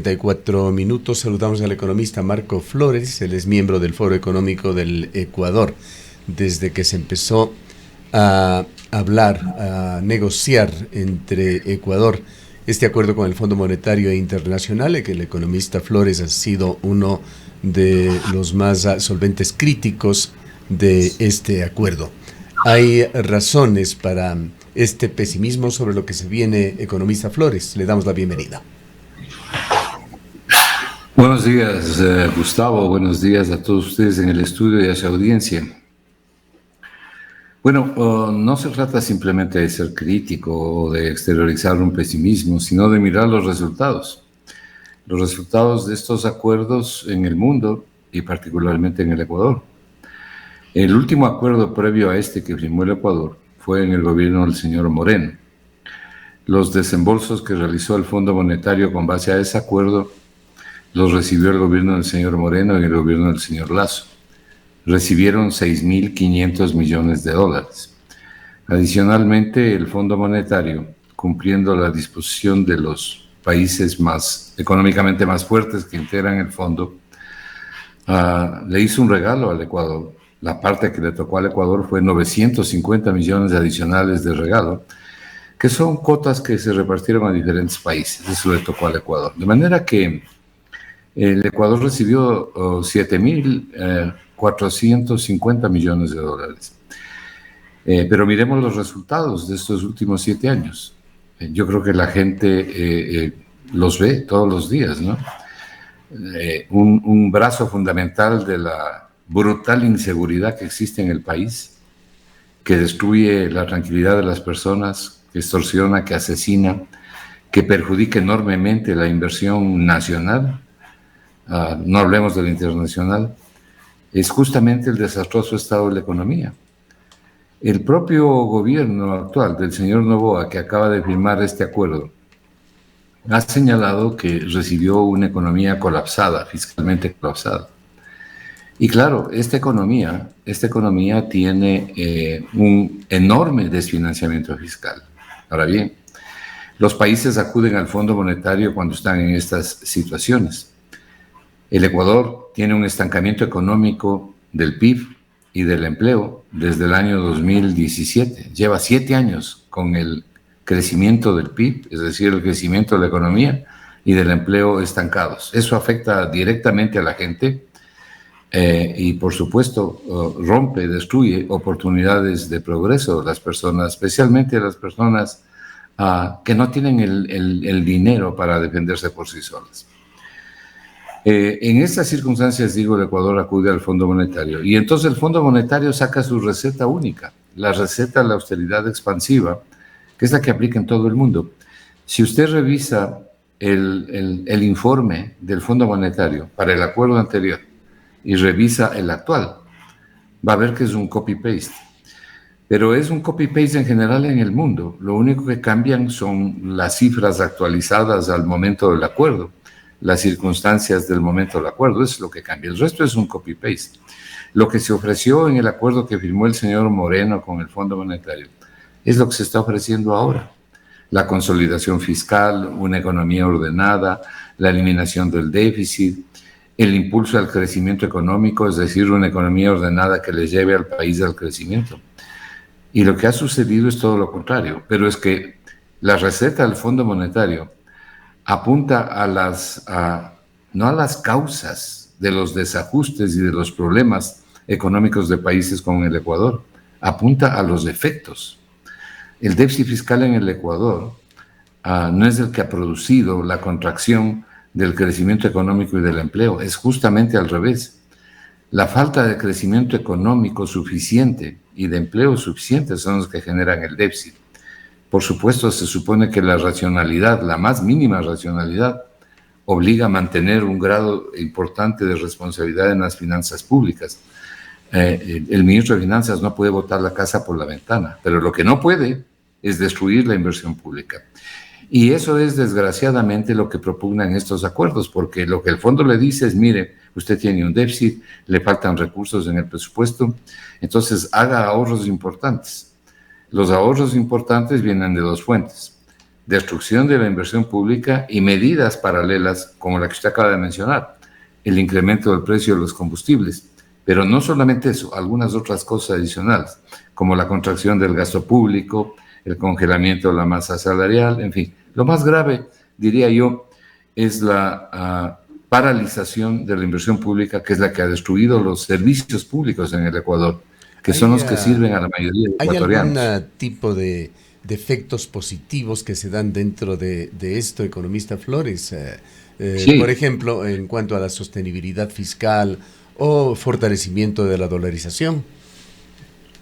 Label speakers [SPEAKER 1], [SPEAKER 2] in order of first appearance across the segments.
[SPEAKER 1] 8:34. Saludamos al economista Marco Flores. Él es miembro del Foro Económico del Ecuador. Desde que se empezó a hablar, a negociar entre Ecuador este acuerdo con el Fondo Monetario Internacional, que el economista Flores ha sido uno de los más solventes críticos de este acuerdo. ¿Hay razones para este pesimismo sobre lo que se viene, economista Flores? Le damos la bienvenida.
[SPEAKER 2] Buenos días, Gustavo. Buenos días a todos ustedes en el estudio y a su audiencia. Bueno, no se trata simplemente de ser crítico o de exteriorizar un pesimismo, sino de mirar los resultados. Los resultados de estos acuerdos en el mundo y particularmente en el Ecuador. El último acuerdo previo a este que firmó el Ecuador fue en el gobierno del señor Moreno. Los desembolsos que realizó el Fondo Monetario con base a ese acuerdo los recibió el gobierno del señor Moreno y el gobierno del señor Lasso. Recibieron $6.500 millones. Adicionalmente, el Fondo Monetario, cumpliendo la disposición de los países económicamente más fuertes que integran el fondo, le hizo un regalo al Ecuador. La parte que le tocó al Ecuador fue 950 millones adicionales de regalo, que son cuotas que se repartieron a diferentes países. Eso le tocó al Ecuador. De manera que el Ecuador recibió 7.450 millones de dólares. Pero miremos los resultados de estos últimos 7 años. Yo creo que la gente los ve todos los días, ¿no? Un brazo fundamental de la brutal inseguridad que existe en el país, que destruye la tranquilidad de las personas, que extorsiona, que asesina, que perjudica enormemente la inversión nacional, no hablemos de la internacional, es justamente el desastroso estado de la economía. El propio gobierno actual del señor Noboa, que acaba de firmar este acuerdo, ha señalado que recibió una economía colapsada, fiscalmente colapsada. Y claro, esta economía tiene un enorme desfinanciamiento fiscal. Ahora bien, los países acuden al Fondo Monetario cuando están en estas situaciones. El Ecuador tiene un estancamiento económico del PIB y del empleo desde el año 2017. Lleva 7 años con el crecimiento del PIB, es decir, el crecimiento de la economía y del empleo estancados. Eso afecta directamente a la gente y, por supuesto, destruye oportunidades de progreso de las personas, especialmente las personas que no tienen el dinero para defenderse por sí solas. En estas circunstancias, digo, el Ecuador acude al Fondo Monetario y entonces el Fondo Monetario saca su receta única, la receta de la austeridad expansiva, que es la que aplica en todo el mundo. Si usted revisa el informe del Fondo Monetario para el acuerdo anterior y revisa el actual, va a ver que es un copy-paste. Pero es un copy-paste en general en el mundo. Lo único que cambian son las cifras actualizadas al momento del acuerdo, las circunstancias del momento del acuerdo, es lo que cambia. El resto es un copy-paste. Lo que se ofreció en el acuerdo que firmó el señor Moreno con el Fondo Monetario es lo que se está ofreciendo ahora. La consolidación fiscal, una economía ordenada, la eliminación del déficit, el impulso al crecimiento económico, es decir, una economía ordenada que le lleve al país al crecimiento. Y lo que ha sucedido es todo lo contrario, pero es que la receta del Fondo Monetario apunta no a las causas de los desajustes y de los problemas económicos de países como el Ecuador, apunta a los efectos. El déficit fiscal en el Ecuador no es el que ha producido la contracción del crecimiento económico y del empleo, es justamente al revés. La falta de crecimiento económico suficiente y de empleo suficiente son los que generan el déficit. Por supuesto, se supone que la racionalidad, la más mínima racionalidad, obliga a mantener un grado importante de responsabilidad en las finanzas públicas. El ministro de Finanzas no puede botar la casa por la ventana, pero lo que no puede es destruir la inversión pública. Y eso es desgraciadamente lo que propugnan estos acuerdos, porque lo que el fondo le dice es, mire, usted tiene un déficit, le faltan recursos en el presupuesto, entonces haga ahorros importantes. Los ahorros importantes vienen de dos fuentes. destrucción de la inversión pública y medidas paralelas como la que usted acaba de mencionar, el incremento del precio de los combustibles. Pero no solamente eso, algunas otras cosas adicionales, como la contracción del gasto público, el congelamiento de la masa salarial, en fin. Lo más grave, diría yo, es la paralización de la inversión pública, que es la que ha destruido los servicios públicos en el Ecuador, que son los que sirven a la mayoría de ecuatorianos.
[SPEAKER 1] ¿Hay algún tipo de efectos positivos que se dan dentro de esto, economista Flores?
[SPEAKER 2] Sí.
[SPEAKER 1] Por ejemplo, en cuanto a la sostenibilidad fiscal o fortalecimiento de la dolarización.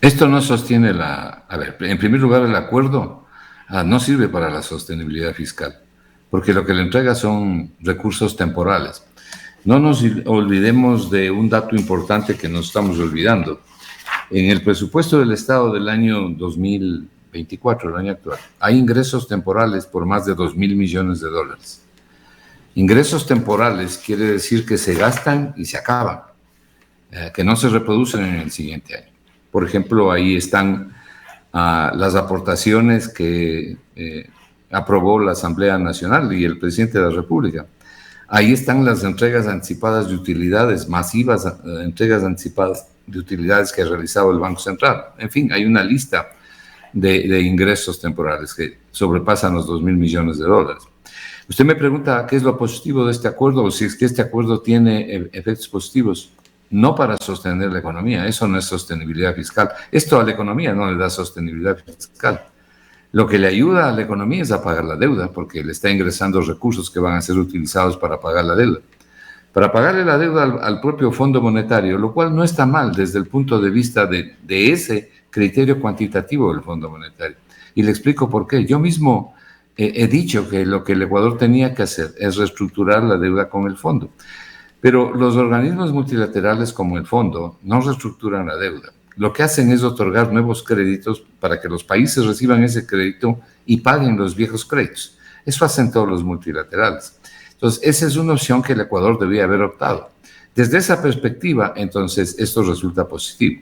[SPEAKER 2] Esto no sostiene A ver, en primer lugar, el acuerdo no sirve para la sostenibilidad fiscal, porque lo que le entrega son recursos temporales. No nos olvidemos de un dato importante que nos estamos olvidando. En el presupuesto del Estado del año 2024, el año actual, hay ingresos temporales por más de 2.000 millones de dólares. Ingresos temporales quiere decir que se gastan y se acaban, que no se reproducen en el siguiente año. Por ejemplo, ahí están las aportaciones que aprobó la Asamblea Nacional y el presidente de la República. Ahí están las entregas anticipadas de utilidades, masivas entregas anticipadas de utilidades que ha realizado el Banco Central. En fin, hay una lista de ingresos temporales que sobrepasan los 2.000 millones de dólares. Usted me pregunta qué es lo positivo de este acuerdo, o si es que este acuerdo tiene efectos positivos. No para sostener la economía, eso no es sostenibilidad fiscal. Esto a la economía no le da sostenibilidad fiscal. Lo que le ayuda a la economía es a pagar la deuda, porque le está ingresando recursos que van a ser utilizados para pagar la deuda. Para pagarle la deuda al propio Fondo Monetario, lo cual no está mal desde el punto de vista de ese criterio cuantitativo del Fondo Monetario. Y le explico por qué. Yo mismo he dicho que lo que el Ecuador tenía que hacer es reestructurar la deuda con el fondo. Pero los organismos multilaterales como el fondo no reestructuran la deuda. Lo que hacen es otorgar nuevos créditos para que los países reciban ese crédito y paguen los viejos créditos. Eso hacen todos los multilaterales. Entonces, esa es una opción que el Ecuador debía haber optado. Desde esa perspectiva, entonces, esto resulta positivo.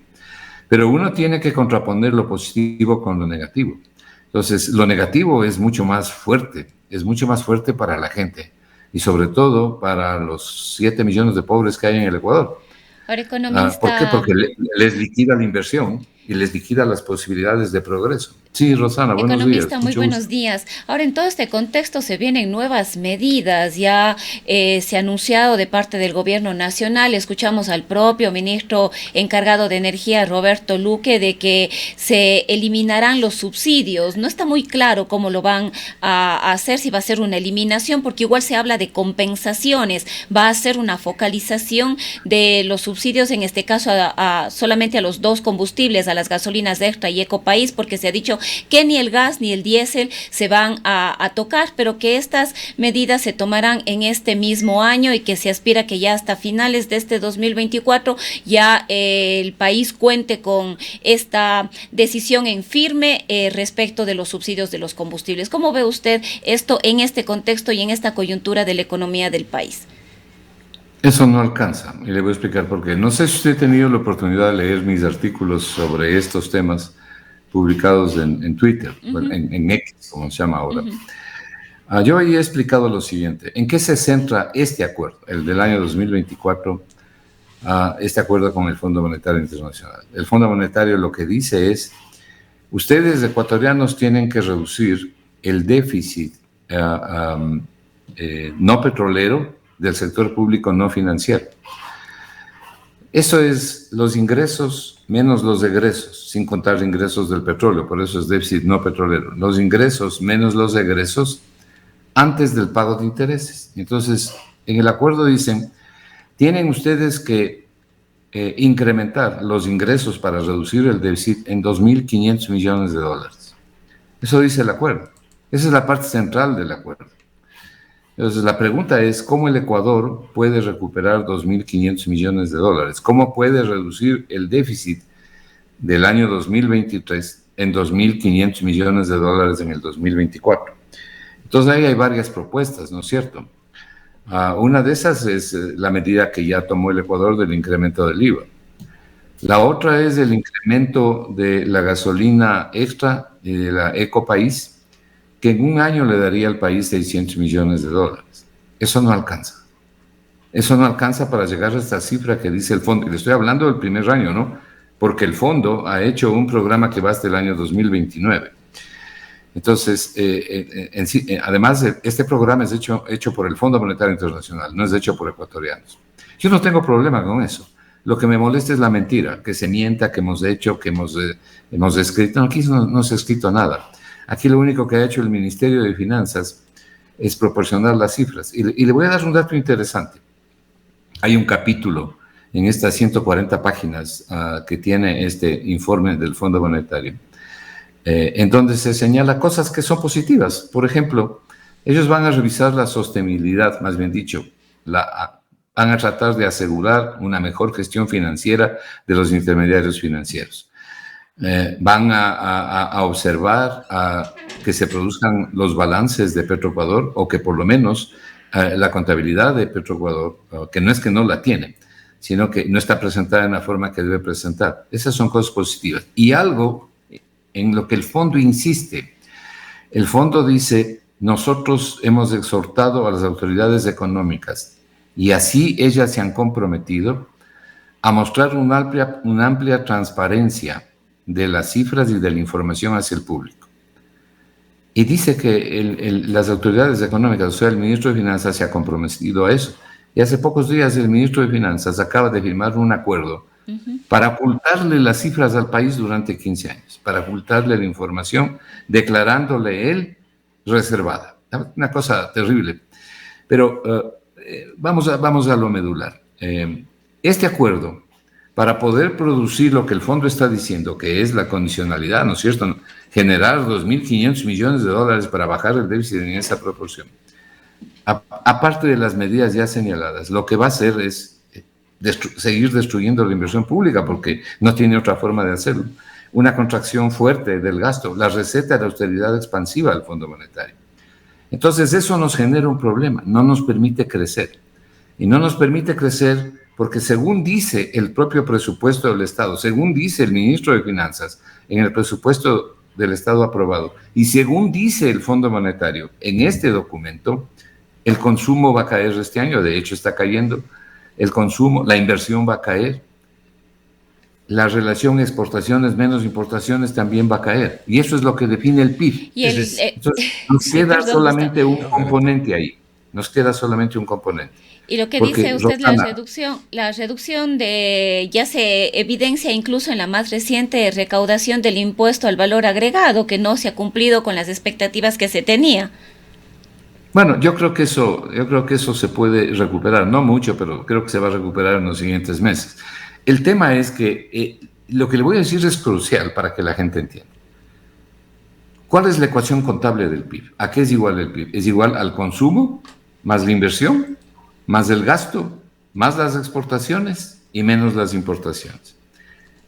[SPEAKER 2] Pero uno tiene que contraponer lo positivo con lo negativo. Entonces, lo negativo es mucho más fuerte para la gente y sobre todo para los 7 millones de pobres que hay en el Ecuador.
[SPEAKER 3] Ahora, economista...
[SPEAKER 2] ¿Por qué? Porque les liquida la inversión y les liquida las posibilidades de progreso. Sí, Rosana, buenos días.
[SPEAKER 3] Economista, muy buenos días. Ahora, en todo este contexto se vienen nuevas medidas. Ya se ha anunciado de parte del gobierno nacional, escuchamos al propio ministro encargado de Energía, Roberto Luque, de que se eliminarán los subsidios. No está muy claro cómo lo van a hacer, si va a ser una eliminación, porque igual se habla de compensaciones. Va a ser una focalización de los subsidios, en este caso solamente a los dos combustibles, a las gasolinas Extra y Ecopaís, porque se ha dicho que ni el gas ni el diésel se van a tocar, pero que estas medidas se tomarán en este mismo año y que se aspira que ya hasta finales de este 2024 ya el país cuente con esta decisión en firme respecto de los subsidios de los combustibles. ¿Cómo ve usted esto en este contexto y en esta coyuntura de la economía del país?
[SPEAKER 2] Eso no alcanza, y le voy a explicar por qué. No sé si usted ha tenido la oportunidad de leer mis artículos sobre estos temas publicados en Twitter, en X, como se llama ahora. Yo ahí he explicado lo siguiente. ¿En qué se centra este acuerdo, el del año 2024, este acuerdo con el Fondo Monetario Internacional? El Fondo Monetario lo que dice es, ustedes ecuatorianos tienen que reducir el déficit no petrolero del sector público no financiero. Eso es los ingresos menos los egresos, sin contar ingresos del petróleo, por eso es déficit no petrolero. Los ingresos menos los egresos antes del pago de intereses. Entonces, en el acuerdo dicen, tienen ustedes que incrementar los ingresos para reducir el déficit en 2.500 millones de dólares. Eso dice el acuerdo. Esa es la parte central del acuerdo. Entonces, la pregunta es, ¿cómo el Ecuador puede recuperar 2.500 millones de dólares? ¿Cómo puede reducir el déficit del año 2023 en 2.500 millones de dólares en el 2024? Entonces, ahí hay varias propuestas, ¿no es cierto? Una de esas es la medida que ya tomó el Ecuador del incremento del IVA. La otra es el incremento de la gasolina Extra y de la Ecopaís, que en un año le daría al país 600 millones de dólares. Eso no alcanza. Eso no alcanza para llegar a esta cifra que dice el fondo. Y le estoy hablando del primer año, ¿no? Porque el fondo ha hecho un programa que va hasta el año 2029. Entonces, además, este programa es hecho por el Fondo Monetario Internacional, no es hecho por ecuatorianos. Yo no tengo problema con eso. Lo que me molesta es la mentira, que se mienta, que hemos hecho, que hemos escrito. No, aquí no se ha escrito nada. Aquí lo único que ha hecho el Ministerio de Finanzas es proporcionar las cifras. Y le voy a dar un dato interesante. Hay un capítulo en estas 140 páginas que tiene este informe del Fondo Monetario, en donde se señala cosas que son positivas. Por ejemplo, ellos van a revisar la sostenibilidad, más bien dicho, van a tratar de asegurar una mejor gestión financiera de los intermediarios financieros. Van a observar que se produzcan los balances de Petroecuador, o que por lo menos la contabilidad de Petroecuador, que no es que no la tiene, sino que no está presentada en la forma que debe presentar. Esas son cosas positivas. Y algo en lo que el fondo insiste. El fondo dice: nosotros hemos exhortado a las autoridades económicas, y así ellas se han comprometido a mostrar una amplia transparencia de las cifras y de la información hacia el público. Y dice que las autoridades económicas, o sea, el ministro de Finanzas, se ha comprometido a eso. Y hace pocos días el ministro de Finanzas acaba de firmar un acuerdo para ocultarle las cifras al país durante 15 años, para ocultarle la información, declarándole él reservada. Una cosa terrible. Pero vamos a lo medular. Este acuerdo, para poder producir lo que el fondo está diciendo, que es la condicionalidad, ¿no es cierto?, generar 2.500 millones de dólares para bajar el déficit en esa proporción. Aparte de las medidas ya señaladas, lo que va a hacer es seguir destruyendo la inversión pública, porque no tiene otra forma de hacerlo. Una contracción fuerte del gasto, la receta de austeridad expansiva del Fondo Monetario. Entonces eso nos genera un problema, no nos permite crecer. Y no nos permite crecer porque, según dice el propio presupuesto del Estado, según dice el ministro de Finanzas en el presupuesto del Estado aprobado, y según dice el Fondo Monetario en este documento, el consumo va a caer este año. De hecho está cayendo el consumo, la inversión va a caer, la relación exportaciones menos importaciones también va a caer, y eso es lo que define el PIB. Entonces, nos queda solamente un componente ahí, nos queda solamente un componente.
[SPEAKER 3] Y lo que dice usted, la reducción ya se evidencia incluso en la más reciente recaudación del impuesto al valor agregado, que no se ha cumplido con las expectativas que se tenía.
[SPEAKER 2] Bueno, yo creo que eso se puede recuperar, no mucho, pero creo que se va a recuperar en los siguientes meses. El tema es que lo que le voy a decir es crucial para que la gente entienda. ¿Cuál es la ecuación contable del PIB? ¿A qué es igual el PIB? Es igual al consumo más la inversión, más el gasto, más las exportaciones y menos las importaciones.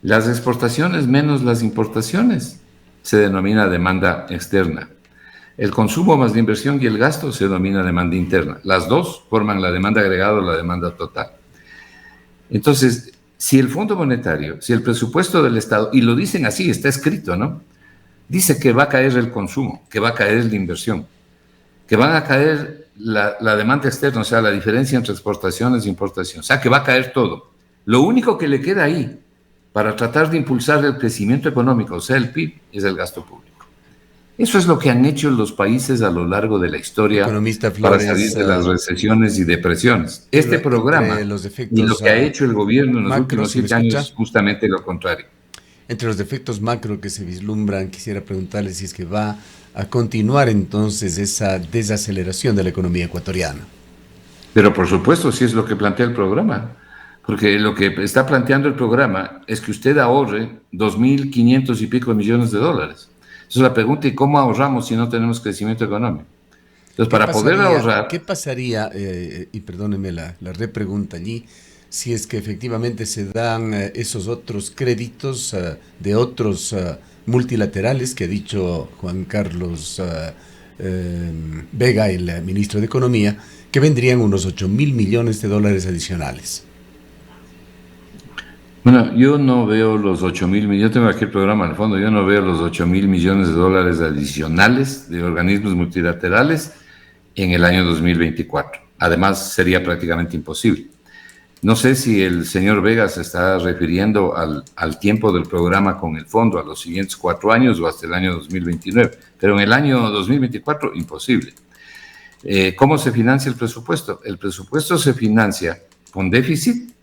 [SPEAKER 2] Las exportaciones menos las importaciones se denomina demanda externa. El consumo más la inversión y el gasto se denomina demanda interna. Las dos forman la demanda agregada o la demanda total. Entonces, si el Fondo Monetario, si el presupuesto del Estado, y lo dicen así, está escrito, ¿no? Dice que va a caer el consumo, que va a caer la inversión, que van a caer la demanda externa, o sea, la diferencia entre exportaciones e importaciones, o sea, que va a caer todo. Lo único que le queda ahí para tratar de impulsar el crecimiento económico, o sea, el PIB, es el gasto público. Eso es lo que han hecho los países a lo largo de la historia para salir de las recesiones y depresiones. Este programa y lo que ha hecho el gobierno en los últimos 7 años es justamente lo contrario.
[SPEAKER 1] Entre los defectos macro que se vislumbran, quisiera preguntarle si es que va a continuar entonces esa desaceleración de la economía ecuatoriana.
[SPEAKER 2] Pero por supuesto, sí es lo que plantea el programa, porque lo que está planteando el programa es que usted ahorre 2.500 y pico millones de dólares. Esa es la pregunta: ¿y cómo ahorramos si no tenemos crecimiento económico? Entonces, para poder ahorrar...
[SPEAKER 1] ¿Qué pasaría, y perdóneme la repregunta allí, si es que efectivamente se dan esos otros créditos de otros multilaterales que ha dicho Juan Carlos Vega, el ministro de Economía, que vendrían unos 8.000 millones de dólares adicionales?
[SPEAKER 2] Bueno, yo no veo los 8.000 millones, yo tengo aquí el programa al fondo, yo no veo los 8.000 millones de dólares adicionales de organismos multilaterales en el año 2024. Además, sería prácticamente imposible. No sé si el señor Vega se está refiriendo al tiempo del programa con el fondo, a los siguientes 4 años o hasta el año 2029, pero en el año 2024, imposible. ¿Cómo se financia el presupuesto? El presupuesto se financia con déficit,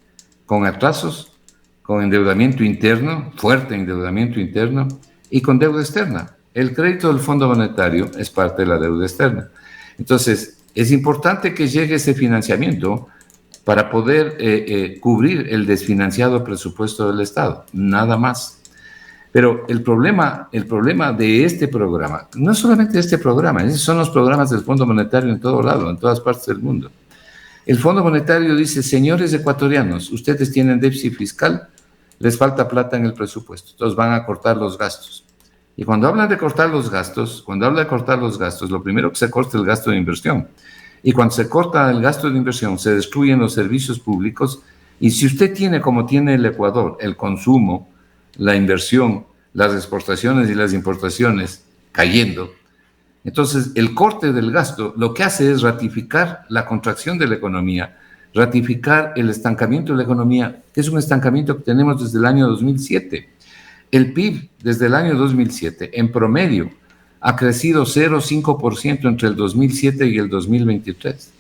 [SPEAKER 2] con atrasos, con endeudamiento interno, fuerte endeudamiento interno, y con deuda externa. El crédito del Fondo Monetario es parte de la deuda externa. Entonces, es importante que llegue ese financiamiento para poder cubrir el desfinanciado presupuesto del Estado, nada más. Pero el problema de este programa, no solamente de este programa, esos son los programas del Fondo Monetario en todo lado, en todas partes del mundo. El Fondo Monetario dice, señores ecuatorianos, ustedes tienen déficit fiscal, les falta plata en el presupuesto, entonces van a cortar los gastos. Y cuando hablan de cortar los gastos, lo primero que se corta es el gasto de inversión. Y cuando se corta el gasto de inversión, se destruyen los servicios públicos. Y si usted tiene, como tiene el Ecuador, el consumo, la inversión, las exportaciones y las importaciones cayendo, entonces el corte del gasto lo que hace es ratificar la contracción de la economía, ratificar el estancamiento de la economía, que es un estancamiento que tenemos desde el año 2007. El PIB desde el año 2007, en promedio, ha crecido 0,5% entre el 2007 y el 2023.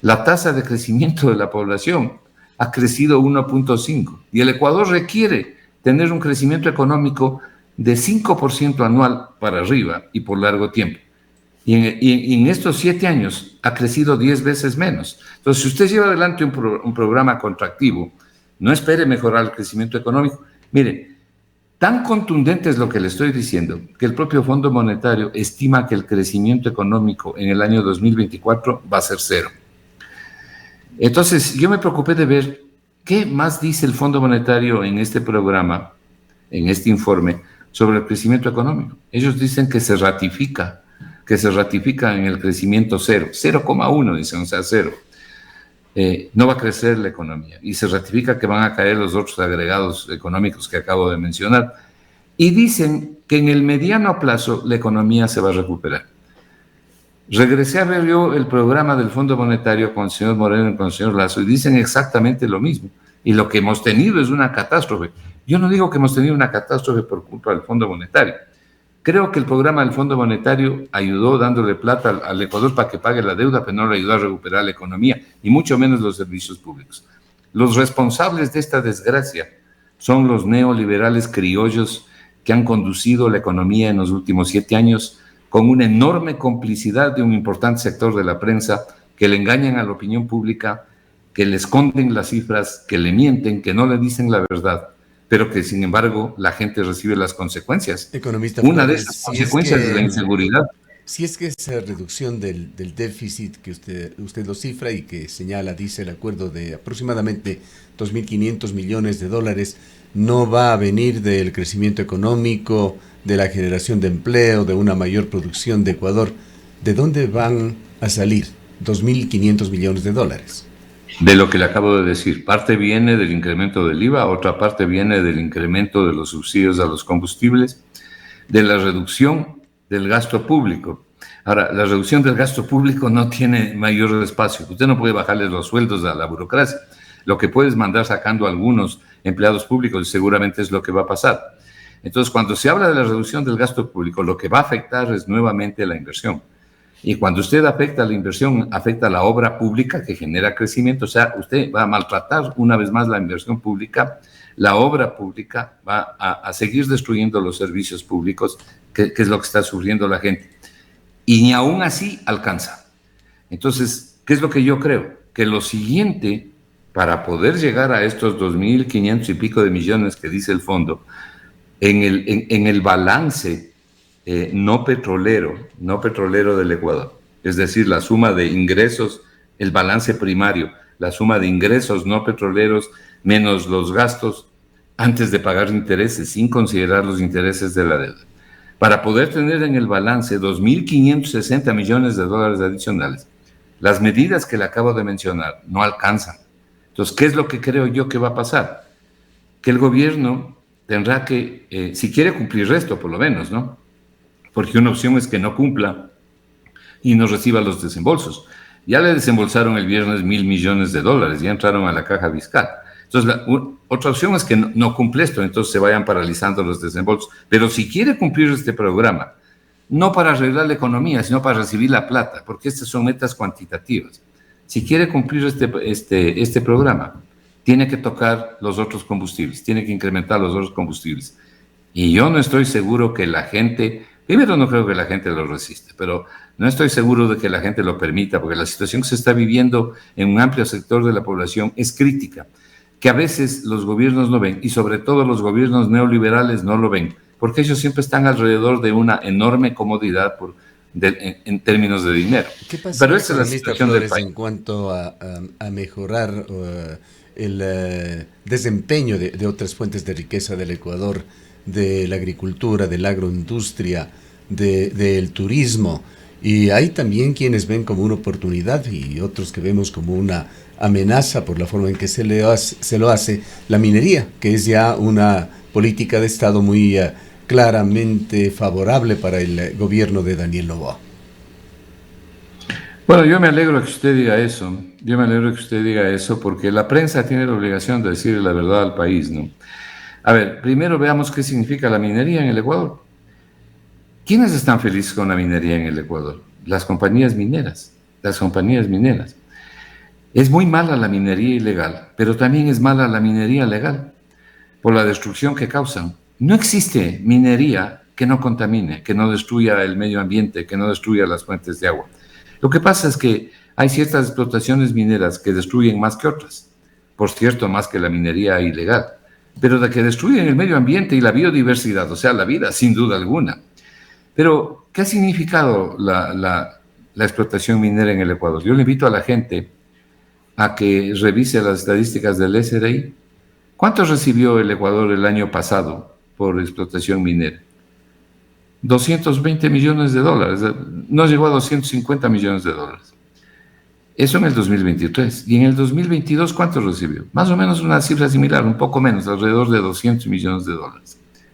[SPEAKER 2] La tasa de crecimiento de la población ha crecido 1,5%. Y el Ecuador requiere tener un crecimiento económico de 5% anual para arriba y por largo tiempo. Y en estos 7 años ha crecido 10 veces menos. Entonces, si usted lleva adelante un programa contractivo, no espere mejorar el crecimiento económico. Mire, tan contundente es lo que le estoy diciendo que el propio Fondo Monetario estima que el crecimiento económico en el año 2024 va a ser 0. Entonces, yo me preocupé de ver qué más dice el Fondo Monetario en este programa, en este informe, sobre el crecimiento económico. Ellos dicen que se ratifica en el crecimiento 0, 0,1 dicen, o sea, 0. No va a crecer la economía y se ratifica que van a caer los otros agregados económicos que acabo de mencionar y dicen que en el mediano plazo la economía se va a recuperar. Regresé a ver yo el programa del Fondo Monetario con el señor Moreno y con el señor Lazo y dicen exactamente lo mismo y lo que hemos tenido es una catástrofe. Yo no digo que hemos tenido una catástrofe por culpa del Fondo Monetario. Creo que el programa del Fondo Monetario ayudó dándole plata al Ecuador para que pague la deuda, pero no le ayudó a recuperar la economía, y mucho menos los servicios públicos. Los responsables de esta desgracia son los neoliberales criollos que han conducido la economía en los últimos 7 años con una enorme complicidad de un importante sector de la prensa que le engañan a la opinión pública, que le esconden las cifras, que le mienten, que no le dicen la verdad, pero que sin embargo la gente recibe las consecuencias.
[SPEAKER 1] Economista
[SPEAKER 2] Una de
[SPEAKER 1] Flores,
[SPEAKER 2] esas consecuencias es la inseguridad.
[SPEAKER 1] Si es que esa reducción del déficit que usted lo cifra y que señala, dice el acuerdo de aproximadamente 2.500 millones de dólares, no va a venir del crecimiento económico, de la generación de empleo, de una mayor producción de Ecuador, ¿de dónde van a salir 2.500 millones de dólares?
[SPEAKER 2] De lo que le acabo de decir, parte viene del incremento del IVA, otra parte viene del incremento de los subsidios a los combustibles, de la reducción del gasto público. Ahora, la reducción del gasto público no tiene mayor espacio. Usted no puede bajarle los sueldos a la burocracia. Lo que puede es mandar sacando a algunos empleados públicos y seguramente es lo que va a pasar. Entonces, cuando se habla de la reducción del gasto público, lo que va a afectar es nuevamente la inversión. Y cuando usted afecta la inversión, afecta la obra pública que genera crecimiento. O sea, usted va a maltratar una vez más la inversión pública, la obra pública va a seguir destruyendo los servicios públicos, que es lo que está sufriendo la gente. Y ni aún así alcanza. Entonces, ¿qué es lo que yo creo? Que lo siguiente, para poder llegar a estos 2.500 y pico de millones que dice el fondo, en el balance no petrolero del Ecuador, es decir, la suma de ingresos, el balance primario, la suma de ingresos no petroleros menos los gastos antes de pagar intereses, sin considerar los intereses de la deuda. Para poder tener en el balance 2.560 millones de dólares adicionales, las medidas que le acabo de mencionar no alcanzan. Entonces, ¿qué es lo que creo yo que va a pasar? que el gobierno tendrá que, si quiere cumplir esto por lo menos, ¿no? Porque una opción es que no cumpla y no reciba los desembolsos. Ya le desembolsaron el viernes $1.000 millones, ya entraron a la caja fiscal. Entonces, otra opción es que no cumple esto, entonces se vayan paralizando los desembolsos. Pero si quiere cumplir este programa, no para arreglar la economía, sino para recibir la plata, porque estas son metas cuantitativas. Si quiere cumplir este programa, tiene que tocar los otros combustibles, tiene que incrementar los otros combustibles. Y yo no estoy seguro que la gente, primero no creo que la gente lo resiste, pero no estoy seguro de que la gente lo permita, porque la situación que se está viviendo en un amplio sector de la población es crítica, que a veces los gobiernos no ven, y sobre todo los gobiernos neoliberales no lo ven, porque ellos siempre están alrededor de una enorme comodidad en términos de dinero.
[SPEAKER 1] ¿Qué pasa,
[SPEAKER 2] pero esa es la situación
[SPEAKER 1] Flores,
[SPEAKER 2] del país
[SPEAKER 1] en cuanto a mejorar el desempeño de otras fuentes de riqueza del Ecuador, de la agricultura, de la agroindustria, del turismo? Y hay también quienes ven como una oportunidad y otros que vemos como una amenaza por la forma en que se lo hace la minería, que es ya una política de Estado muy claramente favorable para el gobierno de Daniel Noboa.
[SPEAKER 2] Bueno, yo me alegro que usted diga eso, porque la prensa tiene la obligación de decirle la verdad al país, ¿no? A ver, primero veamos qué significa la minería en el Ecuador. ¿Quiénes están felices con la minería en el Ecuador? Las compañías mineras. Es muy mala la minería ilegal, pero también es mala la minería legal, por la destrucción que causan. No existe minería que no contamine, que no destruya el medio ambiente, que no destruya las fuentes de agua. Lo que pasa es que hay ciertas explotaciones mineras que destruyen más que otras, por cierto, más que la minería ilegal, pero de que destruyen el medio ambiente y la biodiversidad, o sea, la vida, sin duda alguna. Pero, ¿qué ha significado la explotación minera en el Ecuador? Yo le invito a la gente a que revise las estadísticas del SRI. ¿Cuánto recibió el Ecuador el año pasado por explotación minera? $220 millones, no llegó a $250 millones. Eso en el 2023. Y en el 2022, ¿cuánto recibió? Más o menos una cifra similar, un poco menos, alrededor de $200 millones.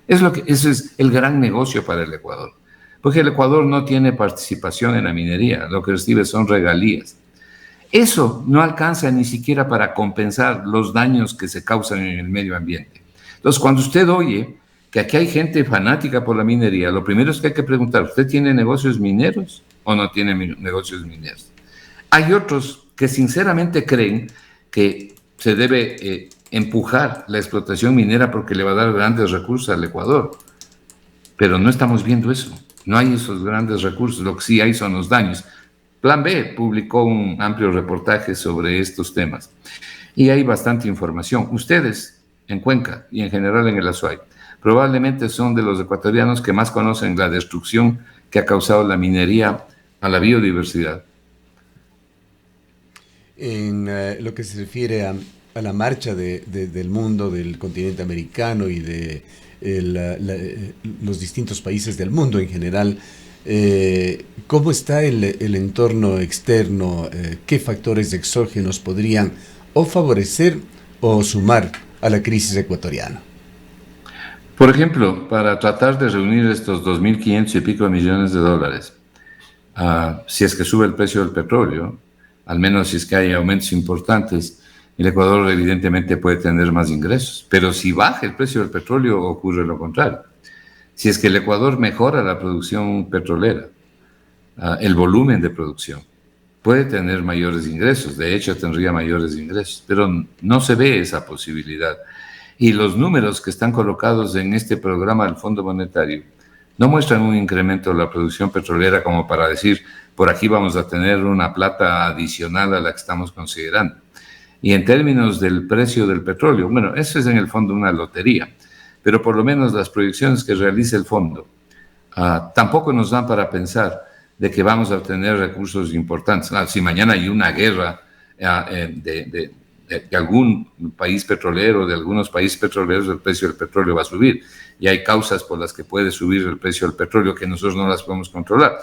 [SPEAKER 2] Ese es el gran negocio para el Ecuador. Porque el Ecuador no tiene participación en la minería, lo que recibe son regalías. Eso no alcanza ni siquiera para compensar los daños que se causan en el medio ambiente. Entonces, cuando usted oye que aquí hay gente fanática por la minería, lo primero es que hay que preguntar, ¿usted tiene negocios mineros o no tiene negocios mineros? Hay otros que sinceramente creen que se debe empujar la explotación minera porque le va a dar grandes recursos al Ecuador, pero no estamos viendo eso. No hay esos grandes recursos, lo que sí hay son los daños. Plan B publicó un amplio reportaje sobre estos temas y hay bastante información. Ustedes en Cuenca y en general en el Azuay probablemente son de los ecuatorianos que más conocen la destrucción que ha causado la minería a la biodiversidad.
[SPEAKER 1] En lo que se refiere a la marcha del mundo, del continente americano y de los distintos países del mundo en general, ¿cómo está el entorno externo? ¿Qué factores exógenos podrían o favorecer o sumar a la crisis ecuatoriana?
[SPEAKER 2] Por ejemplo, para tratar de reunir estos 2.500 y pico millones de dólares, si es que sube el precio del petróleo, al menos si es que hay aumentos importantes, el Ecuador evidentemente puede tener más ingresos. Pero si baja el precio del petróleo, ocurre lo contrario. Si es que el Ecuador mejora la producción petrolera, el volumen de producción, puede tener mayores ingresos. De hecho, tendría mayores ingresos. Pero no se ve esa posibilidad. Y los números que están colocados en este programa del Fondo Monetario no muestran un incremento de la producción petrolera como para decir, por aquí vamos a tener una plata adicional a la que estamos considerando. Y en términos del precio del petróleo, bueno, eso es en el fondo una lotería, pero por lo menos las proyecciones que realiza el fondo tampoco nos dan para pensar de que vamos a obtener recursos importantes. Si mañana hay una guerra de algún país petrolero, de algunos países petroleros, el precio del petróleo va a subir. Y hay causas por las que puede subir el precio del petróleo que nosotros no las podemos controlar.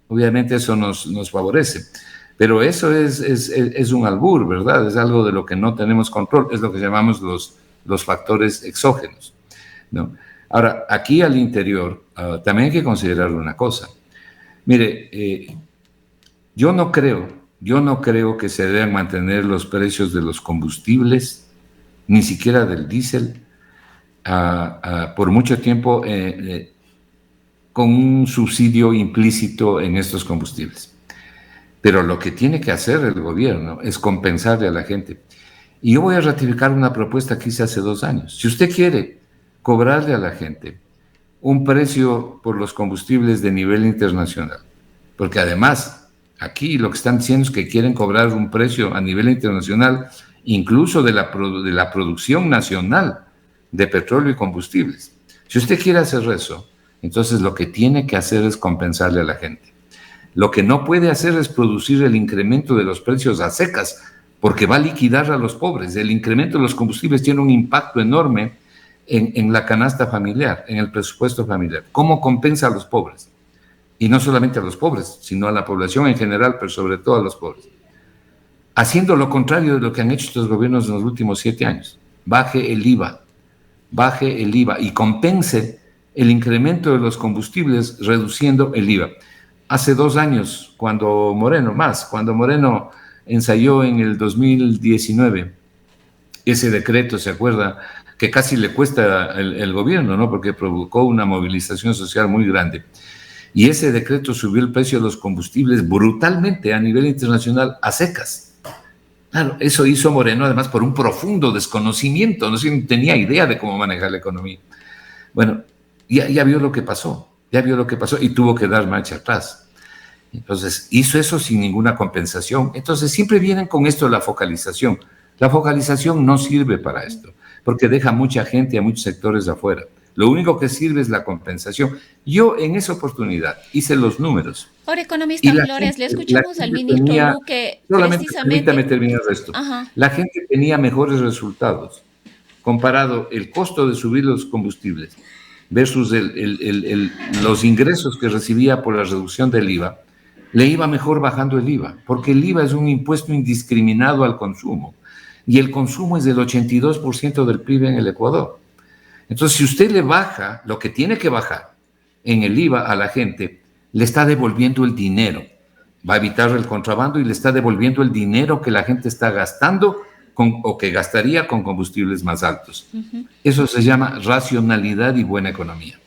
[SPEAKER 2] Obviamente eso nos favorece. Pero eso es un albur, ¿verdad? Es algo de lo que no tenemos control. Es lo que llamamos los factores exógenos, ¿no? Ahora, aquí al interior, también hay que considerar una cosa. Mire, yo no creo que se deban mantener los precios de los combustibles, ni siquiera del diésel, por mucho tiempo con un subsidio implícito en estos combustibles. Pero lo que tiene que hacer el gobierno es compensarle a la gente. Y yo voy a ratificar una propuesta que hice hace 2 años. Si usted quiere cobrarle a la gente un precio por los combustibles de nivel internacional, porque además aquí lo que están diciendo es que quieren cobrar un precio a nivel internacional, incluso de la producción nacional de petróleo y combustibles. Si usted quiere hacer eso, entonces lo que tiene que hacer es compensarle a la gente. Lo que no puede hacer es producir el incremento de los precios a secas, porque va a liquidar a los pobres. El incremento de los combustibles tiene un impacto enorme en la canasta familiar, en el presupuesto familiar. ¿Cómo compensa a los pobres? Y no solamente a los pobres, sino a la población en general, pero sobre todo a los pobres. Haciendo lo contrario de lo que han hecho estos gobiernos en los últimos 7 años. Baje el IVA y compense el incremento de los combustibles reduciendo el IVA. Hace 2 años, cuando Moreno ensayó en el 2019 ese decreto, ¿se acuerda? Que casi le cuesta el gobierno, ¿no? Porque provocó una movilización social muy grande. Y ese decreto subió el precio de los combustibles brutalmente a nivel internacional a secas. Claro, eso hizo Moreno además por un profundo desconocimiento, no tenía idea de cómo manejar la economía. Bueno, ya vio lo que pasó y tuvo que dar marcha atrás. Entonces, hizo eso sin ninguna compensación. Entonces, siempre vienen con esto la focalización. La focalización no sirve para esto, porque deja mucha gente a muchos sectores de afuera. Lo único que sirve es la compensación. Yo en esa oportunidad hice los números.
[SPEAKER 3] Ahora, economista Flores, le escuchamos al ministro Luque precisamente.
[SPEAKER 2] Permítame terminar esto.
[SPEAKER 3] Ajá.
[SPEAKER 2] La gente tenía mejores resultados comparado el costo de subir los combustibles versus los ingresos que recibía por la reducción del IVA. Le iba mejor bajando el IVA, porque el IVA es un impuesto indiscriminado al consumo y el consumo es del 82% del PIB en el Ecuador. Entonces, si usted le baja lo que tiene que bajar en el IVA a la gente, le está devolviendo el dinero. Va a evitar el contrabando y le está devolviendo el dinero que la gente está gastando o que gastaría con combustibles más altos. Uh-huh. Eso se llama racionalidad y buena economía.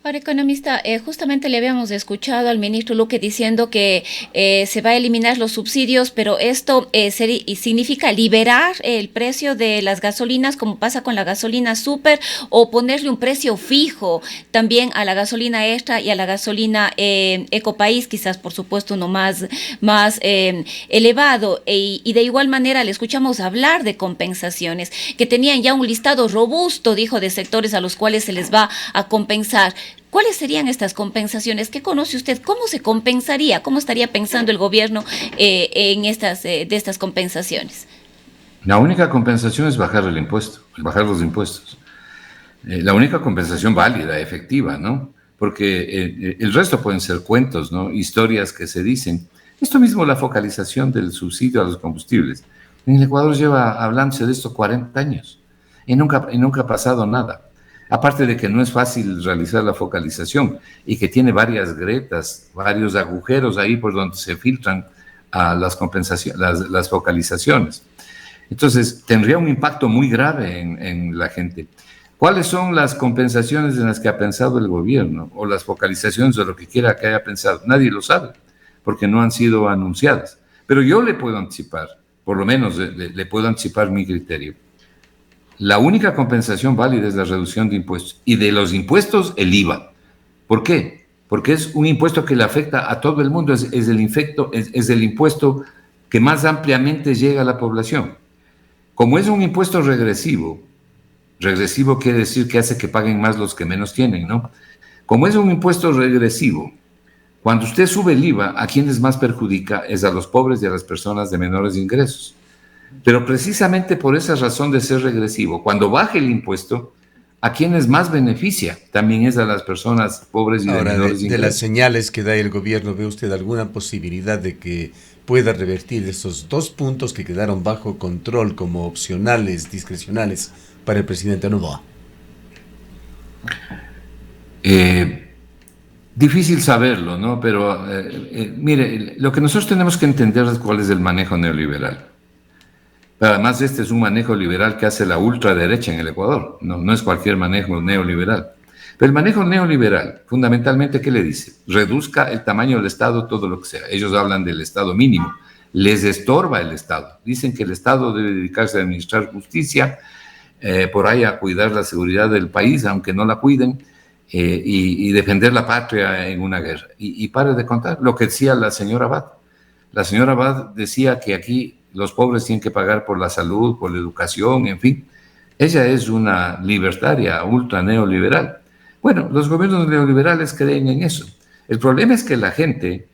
[SPEAKER 3] Ahora, economista, justamente le habíamos escuchado al ministro Luque diciendo que se va a eliminar los subsidios, pero esto significa liberar el precio de las gasolinas, como pasa con la gasolina super, o ponerle un precio fijo también a la gasolina extra y a la gasolina Ecopaís, quizás por supuesto uno más elevado. Y de igual manera le escuchamos hablar de compensaciones, que tenían ya un listado robusto, dijo, de sectores a los cuales se les va a compensar. ¿Cuáles serían estas compensaciones? ¿Qué conoce usted? ¿Cómo se compensaría? ¿Cómo estaría pensando el gobierno en de estas compensaciones?
[SPEAKER 2] La única compensación es bajar el impuesto, bajar los impuestos. La única compensación válida, efectiva, ¿no? Porque el resto pueden ser cuentos, ¿no? Historias que se dicen. Esto mismo, la focalización del subsidio a los combustibles. En el Ecuador lleva hablándose de esto 40 años y nunca ha pasado nada. Aparte de que no es fácil realizar la focalización y que tiene varias grietas, varios agujeros ahí por donde se filtran las focalizaciones. Entonces, tendría un impacto muy grave en la gente. ¿Cuáles son las compensaciones en las que ha pensado el gobierno o las focalizaciones o lo que quiera que haya pensado? Nadie lo sabe, porque no han sido anunciadas. Pero yo le puedo anticipar, por lo menos le puedo anticipar mi criterio. La única compensación válida es la reducción de impuestos. Y de los impuestos, el IVA. ¿Por qué? Porque es un impuesto que le afecta a todo el mundo. Es el impuesto que más ampliamente llega a la población. Como es un impuesto regresivo quiere decir que hace que paguen más los que menos tienen, ¿no? Como es un impuesto regresivo, cuando usted sube el IVA, a quienes más perjudica es a los pobres y a las personas de menores ingresos. Pero precisamente por esa razón de ser regresivo, cuando baje el impuesto, a quienes más beneficia también es a las personas pobres y de menores ingresos.
[SPEAKER 1] De las señales que da el gobierno, ¿ve usted alguna posibilidad de que pueda revertir esos 2 puntos que quedaron bajo control como opcionales, discrecionales, para el presidente Noboa?
[SPEAKER 2] Difícil saberlo, ¿no? Pero mire, lo que nosotros tenemos que entender es cuál es el manejo neoliberal. Pero además este es un manejo liberal que hace la ultraderecha en el Ecuador, no es cualquier manejo neoliberal. Pero el manejo neoliberal, fundamentalmente, ¿qué le dice? Reduzca el tamaño del Estado, todo lo que sea. Ellos hablan del Estado mínimo. Les estorba el Estado. Dicen que el Estado debe dedicarse a administrar justicia, por ahí a cuidar la seguridad del país, aunque no la cuiden, y defender la patria en una guerra. Y pare de contar lo que decía la señora Abad. La señora Abad decía que aquí los pobres tienen que pagar por la salud, por la educación, en fin. Ella es una libertaria, ultra neoliberal. Bueno, los gobiernos neoliberales creen en eso. El problema es que la gente,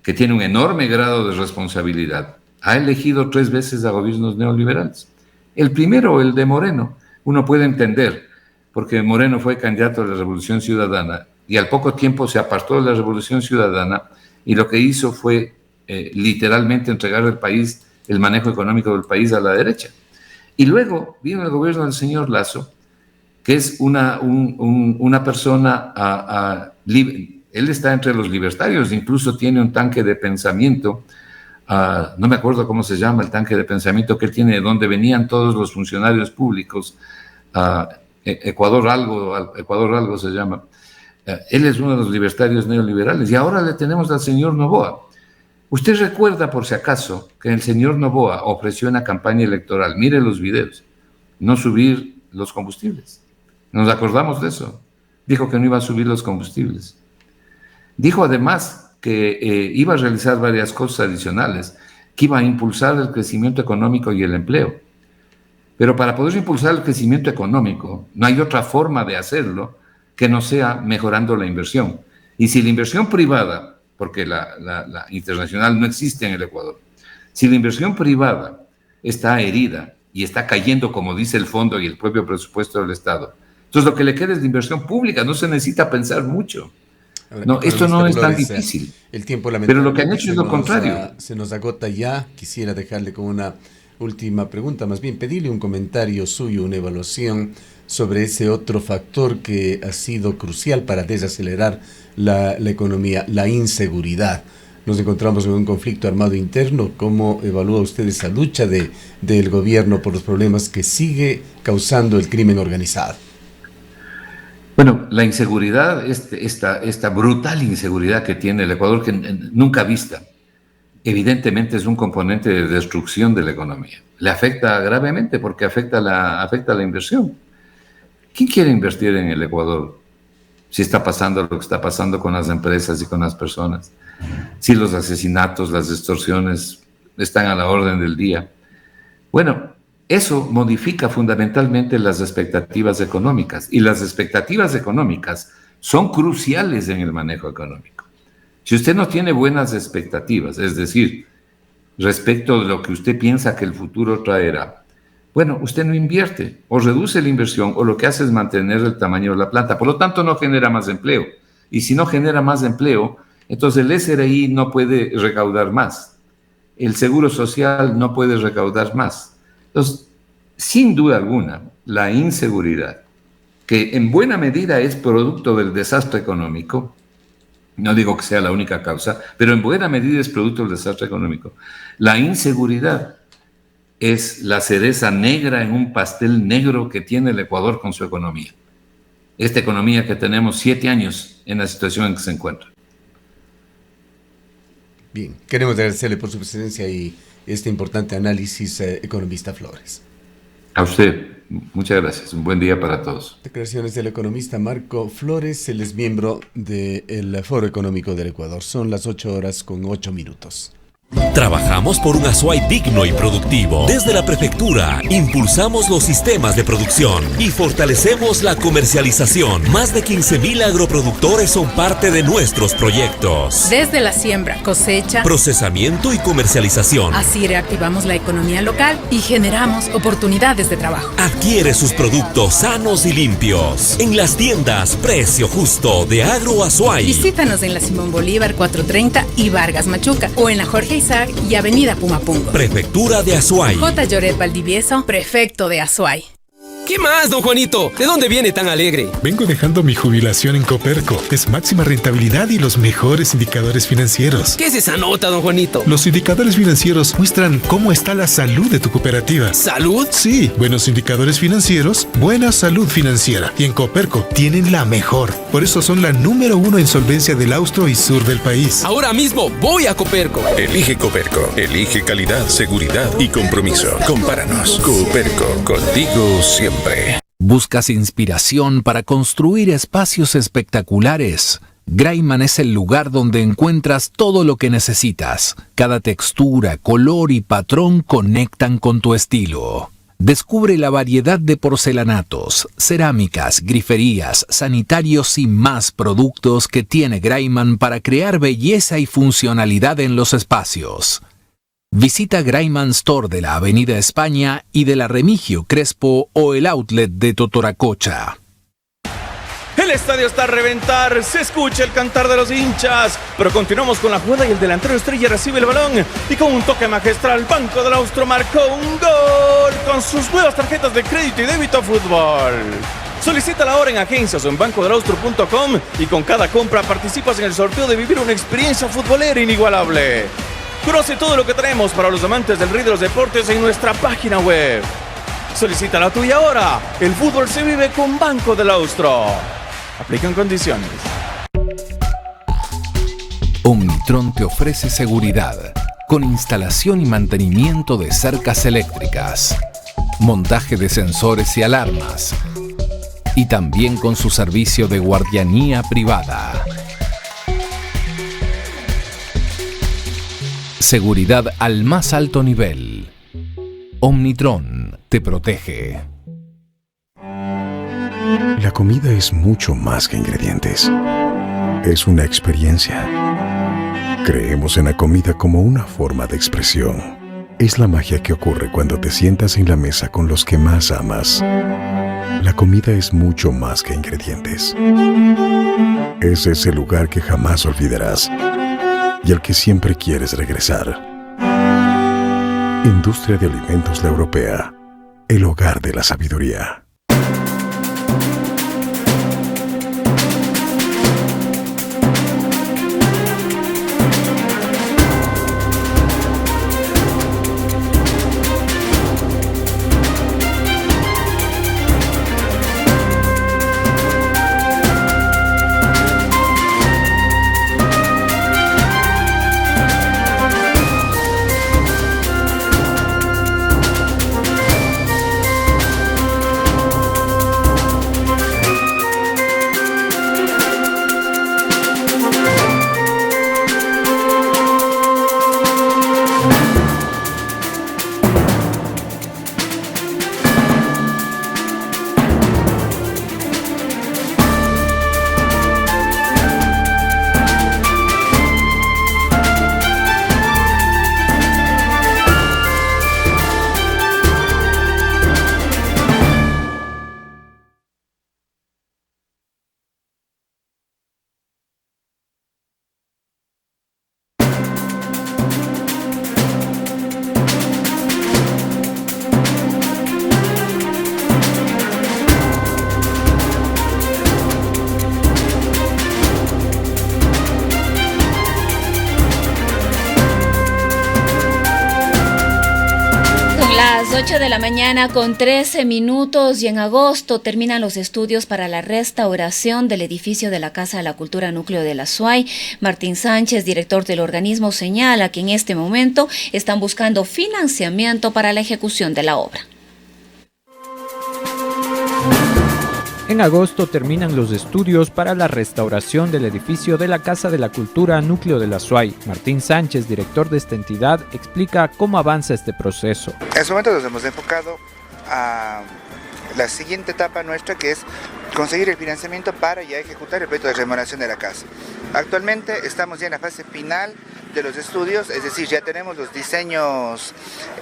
[SPEAKER 2] que tiene un enorme grado de responsabilidad, ha elegido 3 veces a gobiernos neoliberales. El primero, el de Moreno, uno puede entender, porque Moreno fue candidato a la Revolución Ciudadana y al poco tiempo se apartó de la Revolución Ciudadana y lo que hizo fue literalmente entregar el país, el manejo económico del país a la derecha. Y luego vino el gobierno del señor Lasso, que es una persona, él está entre los libertarios, incluso tiene un tanque de pensamiento, no me acuerdo cómo se llama el tanque de pensamiento que él tiene, donde venían todos los funcionarios públicos, Ecuador algo se llama. Él es uno de los libertarios neoliberales y ahora le tenemos al señor Noboa. Usted recuerda, por si acaso, que el señor Noboa ofreció una campaña electoral, mire los videos, no subir los combustibles. Nos acordamos de eso. Dijo que no iba a subir los combustibles. Dijo además que iba a realizar varias cosas adicionales, que iba a impulsar el crecimiento económico y el empleo. Pero para poder impulsar el crecimiento económico, no hay otra forma de hacerlo que no sea mejorando la inversión. Y si la inversión privada, porque la internacional no existe en el Ecuador, si la inversión privada está herida y está cayendo, como dice el fondo y el propio presupuesto del Estado, entonces lo que le queda es la inversión pública, no se necesita pensar mucho. No, esto no es tan difícil.
[SPEAKER 1] El tiempo,
[SPEAKER 2] pero lo que han hecho es lo contrario.
[SPEAKER 1] Se nos agota ya. Quisiera dejarle con una última pregunta, más bien pedirle un comentario suyo, una evaluación sobre ese otro factor que ha sido crucial para desacelerar la economía, la inseguridad. Nos encontramos en un conflicto armado interno. ¿Cómo evalúa usted esa lucha del gobierno por los problemas que sigue causando el crimen organizado?
[SPEAKER 2] Bueno, la inseguridad, esta brutal inseguridad que tiene el Ecuador, que nunca vista, evidentemente es un componente de destrucción de la economía. Le afecta gravemente porque afecta la inversión. ¿Quién quiere invertir en el Ecuador si está pasando lo que está pasando con las empresas y con las personas? Si los asesinatos, las extorsiones están a la orden del día. Bueno, eso modifica fundamentalmente las expectativas económicas y las expectativas económicas son cruciales en el manejo económico. Si usted no tiene buenas expectativas, es decir, respecto de lo que usted piensa que el futuro traerá, bueno, usted no invierte o reduce la inversión o lo que hace es mantener el tamaño de la planta. Por lo tanto, no genera más empleo. Y si no genera más empleo, entonces el SRI no puede recaudar más. El Seguro Social no puede recaudar más. Entonces, sin duda alguna, la inseguridad, que en buena medida es producto del desastre económico, no digo que sea la única causa, pero en buena medida es producto del desastre económico. La inseguridad es la cereza negra en un pastel negro que tiene el Ecuador con su economía. Esta economía que tenemos 7 años en la situación en que se encuentra.
[SPEAKER 1] Bien, queremos agradecerle por su presencia y este importante análisis, economista Flores.
[SPEAKER 2] A usted, muchas gracias. Un buen día para todos.
[SPEAKER 1] Declaraciones del economista Marco Flores, él es miembro del Foro Económico del Ecuador. Son las 8:08.
[SPEAKER 4] Trabajamos por un Azuay digno y productivo. Desde la prefectura, impulsamos los sistemas de producción y fortalecemos la comercialización. Más de 15,000 agroproductores son parte de nuestros proyectos.
[SPEAKER 5] Desde la siembra, cosecha,
[SPEAKER 4] procesamiento y comercialización.
[SPEAKER 5] Así reactivamos la economía local y generamos oportunidades de trabajo.
[SPEAKER 4] Adquiere sus productos sanos y limpios en las tiendas Precio Justo de Agro Azuay.
[SPEAKER 5] Visítanos en la Simón Bolívar 430 y Vargas Machuca o en la Jorge Isaac y Avenida Pumapungo.
[SPEAKER 4] Prefectura de Azuay.
[SPEAKER 5] J. Lloret Valdivieso, prefecto de Azuay.
[SPEAKER 6] ¿Qué más, don Juanito? ¿De dónde viene tan alegre?
[SPEAKER 7] Vengo dejando mi jubilación en Coperco. Es máxima rentabilidad y los mejores indicadores financieros.
[SPEAKER 6] ¿Qué es esa nota, don Juanito?
[SPEAKER 7] Los indicadores financieros muestran cómo está la salud de tu cooperativa.
[SPEAKER 6] ¿Salud?
[SPEAKER 7] Sí, buenos indicadores financieros, buena salud financiera. Y en Coperco tienen la mejor. Por eso son la número 1 en solvencia del austro y sur del país.
[SPEAKER 6] Ahora mismo voy a Coperco.
[SPEAKER 8] Elige Coperco. Elige calidad, seguridad y compromiso. Compáranos. Coperco. Contigo siempre.
[SPEAKER 9] ¿Buscas inspiración para construir espacios espectaculares? Graiman es el lugar donde encuentras todo lo que necesitas. Cada textura, color y patrón conectan con tu estilo. Descubre la variedad de porcelanatos, cerámicas, griferías, sanitarios y más productos que tiene Graiman para crear belleza y funcionalidad en los espacios. Visita Graiman Store de la Avenida España y de la Remigio Crespo o el outlet de Totoracocha.
[SPEAKER 10] El estadio está a reventar, se escucha el cantar de los hinchas, pero continuamos con la jugada y el delantero estrella recibe el balón y con un toque magistral Banco del Austro marcó un gol con sus nuevas tarjetas de crédito y débito fútbol. Solicítala ahora en agencias o en bancodelaustro.com y con cada compra participas en el sorteo de vivir una experiencia futbolera inigualable. Conoce todo lo que tenemos para los amantes del rey de los deportes en nuestra página web. Solicita la tuya ahora. El fútbol se vive con Banco del Austro. Aplican condiciones.
[SPEAKER 9] Omnitron te ofrece seguridad con instalación y mantenimiento de cercas eléctricas, montaje de sensores y alarmas y también con su servicio de guardianía privada. Seguridad al más alto nivel. Omnitron te protege.
[SPEAKER 11] La comida es mucho más que ingredientes. Es una experiencia. Creemos en la comida como una forma de expresión. Es la magia que ocurre cuando te sientas en la mesa con los que más amas. La comida es mucho más que ingredientes. Es ese lugar que jamás olvidarás y al que siempre quieres regresar. Industria de Alimentos La Europea, el hogar de la sabiduría.
[SPEAKER 3] Las 8 de la mañana con 13 minutos y en agosto terminan los estudios para la restauración del edificio de la Casa de la Cultura Núcleo de la SUAY. Martín Sánchez, director del organismo, señala que en este momento están buscando financiamiento para la ejecución de la obra.
[SPEAKER 12] En agosto terminan los estudios para la restauración del edificio de la Casa de la Cultura Núcleo de la SUAY. Martín Sánchez, director de esta entidad, explica cómo avanza este proceso.
[SPEAKER 13] En este momento nos hemos enfocado a la siguiente etapa nuestra, que es conseguir el financiamiento para ya ejecutar el proyecto de remodelación de la casa. Actualmente estamos ya en la fase final de los estudios, es decir, ya tenemos los diseños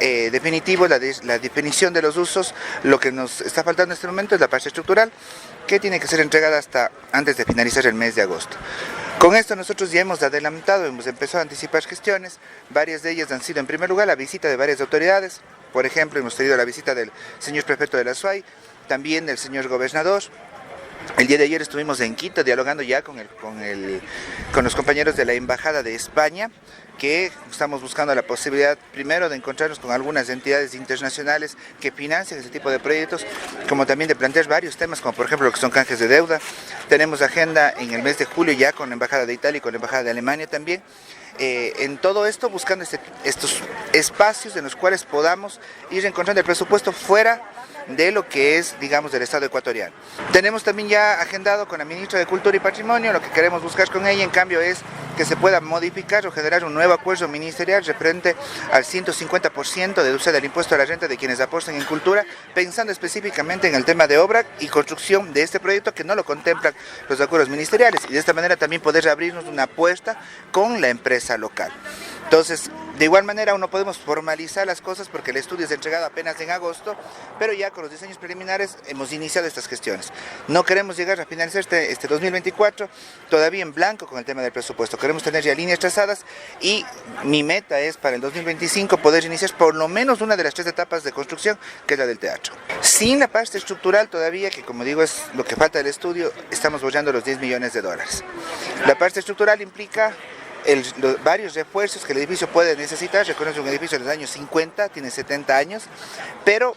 [SPEAKER 13] definitivos, la definición de los usos. Lo que nos está faltando en este momento es la parte estructural, que tiene que ser entregada hasta antes de finalizar el mes de agosto. Con esto nosotros ya hemos adelantado, hemos empezado a anticipar gestiones. Varias de ellas han sido, en primer lugar, la visita de varias autoridades. Por ejemplo, hemos tenido la visita del señor prefecto de la SUAY, también del señor gobernador. El día de ayer estuvimos en Quito dialogando ya con los compañeros de la Embajada de España, que estamos buscando la posibilidad primero de encontrarnos con algunas entidades internacionales que financian ese tipo de proyectos, como también de plantear varios temas, como por ejemplo lo que son canjes de deuda. Tenemos agenda en el mes de julio ya con la Embajada de Italia y con la Embajada de Alemania también. En todo esto buscando estos espacios en los cuales podamos ir encontrando el presupuesto fuera de lo que es, digamos, del Estado ecuatoriano. Tenemos también ya agendado con la ministra de Cultura y Patrimonio, lo que queremos buscar con ella, en cambio, es que se pueda modificar o generar un nuevo acuerdo ministerial referente al 150% de deducción del impuesto a la renta de quienes aporten en cultura, pensando específicamente en el tema de obra y construcción de este proyecto que no lo contemplan los acuerdos ministeriales, y de esta manera también poder abrirnos una apuesta con la empresa local. Entonces, de igual manera aún no podemos formalizar las cosas porque el estudio es entregado apenas en agosto, pero ya con los diseños preliminares hemos iniciado estas gestiones. No queremos llegar a finalizar este 2024 todavía en blanco con el tema del presupuesto. Queremos tener ya líneas trazadas y mi meta es para el 2025 poder iniciar por lo menos una de las 3 etapas de construcción, que es la del teatro. Sin la parte estructural todavía, que como digo es lo que falta del estudio, estamos bollando los $10 millones. La parte estructural implica los varios refuerzos que el edificio puede necesitar. Reconoce un edificio de los años 50, tiene 70 años, pero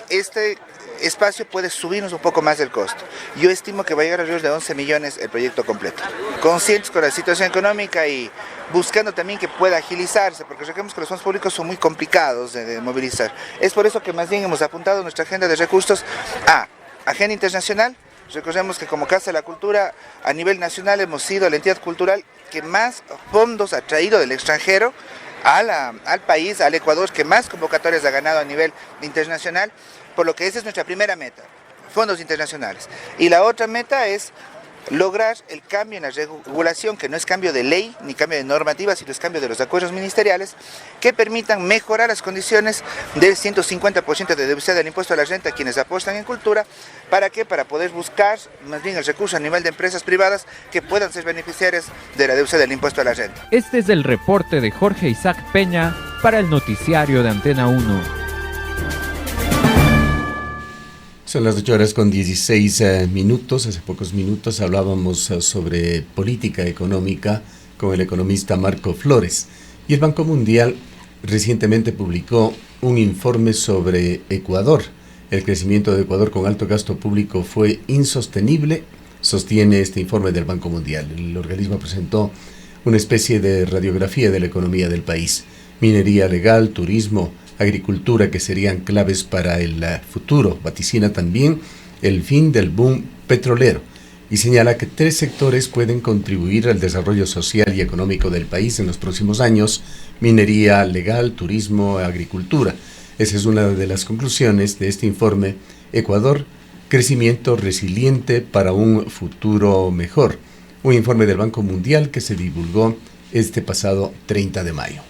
[SPEAKER 13] este espacio puede subirnos un poco más el costo. Yo estimo que va a llegar alrededor de 11 millones el proyecto completo. Conscientes con la situación económica y buscando también que pueda agilizarse, porque recordemos que los fondos públicos son muy complicados de movilizar. Es por eso que más bien hemos apuntado nuestra agenda de recursos a agenda internacional. Recordemos que como Casa de la Cultura a nivel nacional hemos sido la entidad cultural que más fondos ha traído del extranjero al país, al Ecuador, que más convocatorias ha ganado a nivel internacional, por lo que esa es nuestra primera meta, fondos internacionales. Y la otra meta es lograr el cambio en la regulación, que no es cambio de ley ni cambio de normativa, sino es cambio de los acuerdos ministeriales, que permitan mejorar las condiciones del 150% de deducción del impuesto a la renta a quienes apuestan en cultura. ¿Para qué? Para poder buscar más bien el recurso a nivel de empresas privadas que puedan ser beneficiarias de la deducción del impuesto a la renta.
[SPEAKER 12] Este es el reporte de Jorge Isaac Peña para el noticiario de Antena 1.
[SPEAKER 1] Son las 8:16 minutos. Hace pocos minutos hablábamos sobre política económica con el economista Marco Flores. Y el Banco Mundial recientemente publicó un informe sobre Ecuador. El crecimiento de Ecuador con alto gasto público fue insostenible, sostiene este informe del Banco Mundial. El organismo presentó una especie de radiografía de la economía del país. Minería legal, turismo, agricultura, que serían claves para el futuro. Vaticina también el fin del boom petrolero y señala que 3 sectores pueden contribuir al desarrollo social y económico del país en los próximos años: minería legal, turismo, agricultura. Esa es una de las conclusiones de este informe. Ecuador, crecimiento resiliente para un futuro mejor. Un informe del Banco Mundial que se divulgó este pasado 30 de mayo.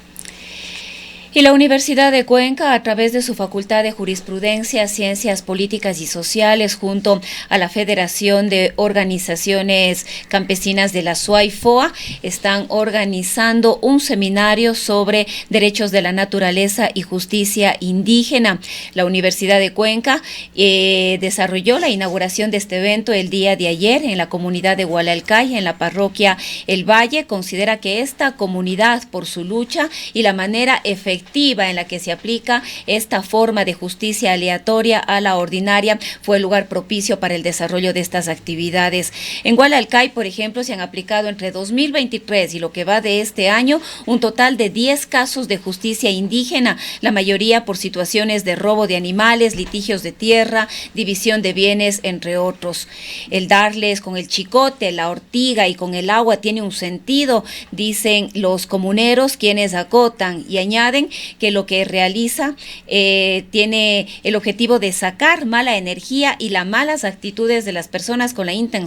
[SPEAKER 3] Y la Universidad de Cuenca, a través de su Facultad de Jurisprudencia, Ciencias Políticas y Sociales, junto a la Federación de Organizaciones Campesinas de la SUAY-FOA, están organizando un seminario sobre derechos de la naturaleza y justicia indígena. La Universidad de Cuenca desarrolló la inauguración de este evento el día de ayer en la comunidad de Hualalcay, en la parroquia El Valle. Considera que esta comunidad, por su lucha y la manera efectiva en la que se aplica esta forma de justicia aleatoria a la ordinaria, fue el lugar propicio para el desarrollo de estas actividades. En Hualalcay, por ejemplo, se han aplicado entre 2023 y lo que va de este año un total de 10 casos de justicia indígena, la mayoría por situaciones de robo de animales, litigios de tierra, división de bienes, entre otros. El darles con el chicote, la ortiga y con el agua tiene un sentido, dicen los comuneros, quienes acotan y añaden que lo que realiza tiene el objetivo de sacar mala energía y las malas actitudes de las personas con la intención